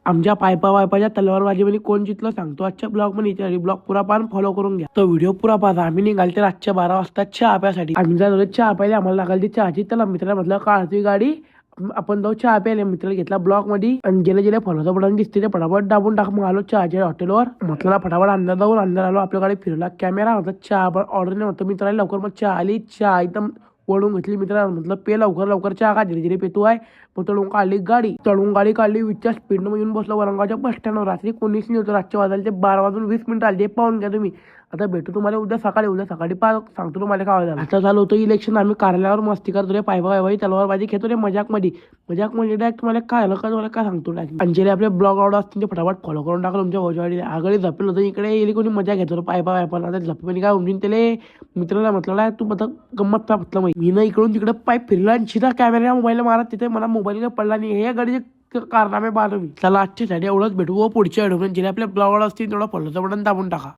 आमच्या पायपा वायपाच्या तलवारबाजीमध्ये कोण जिंकलं सांगतो आजच्या ब्लॉग मध्ये. ब्लॉग पुरा पान फॉलो करून घ्या. तो व्हिडिओ पुरा पाहा. आम्ही निघालते रातच्या 12 वाजता चहा प्यासाठी. आम्ही जातो चहा प्यायला. आम्हाला लागाल चहाची. त्याला मित्राला म्हटलं काढतोय गाडी, आपण जाऊ चहा प्यायला. मित्राला घेतला ब्लॉक मध्ये आणि गेले फॉलोचा बटन दिसते ते फटाफट दाबून टाक. मग आलो चहाच्या हॉटेलवर. म्हटलं फटाफट अंदर जाऊन अंदर आलो. आपल्या गाडी फिरला कॅमेरा होता. चहा ऑर्डर नाही होतं. मित्राला लवकर मग चहा आली. चहा एकदम ओढून घेतली. मित्राला म्हटलं पे लवकर लवकर चहा का धीरे धीरे पेतो आहे. मग तळून काढली गाडी. काढली विचार स्पीडनं येऊन बसलो वरंगाच्या बस स्टँडवर. रात्री कोणीच नाही होतं. रातच्या वाजायला 12 वाजून 20 मिनिटं आले. पाहून घ्या तुम्ही. आता भेटू तुम्हाला उद्या सकाळी सांगतो तुम्हाला काय झालं. आता चालू होतं इलेक्शन. आम्ही कार्यालयावर मस्ती करतो रे. पायबाई तलवारबाजी खेळतो रे मजाक मध्ये डायरेक्ट तुम्हाला काय झालं का तुम्हाला काय सांगतो. अंजली आपले ब्लॉग आवडत असतील ते फटाफट फॉलो करून टाकलं. तुमच्या भाऊच्या आगळी झपेल होतं. इकडे येईल कोणी मजा घेतो पायपा आता झपेल काय उमजून त्याला. मित्राला म्हटलं तू बघ गंमत म्हटलं. मी ना इकडून तिकडे पाईप फिरला आणि शिधा कॅमेरा मोबाईल मारत. तिथे मला मोबाईल पडला नाही. हे गाडीचे कारनामे पाहतो मी. चला आजच्या साठी एवढंच. भेटू पुढच्या व्हिडिओ. जिथे आपल्या ब्लॉग असतील तेवढा फॉलोचं बटन दाबून टाका.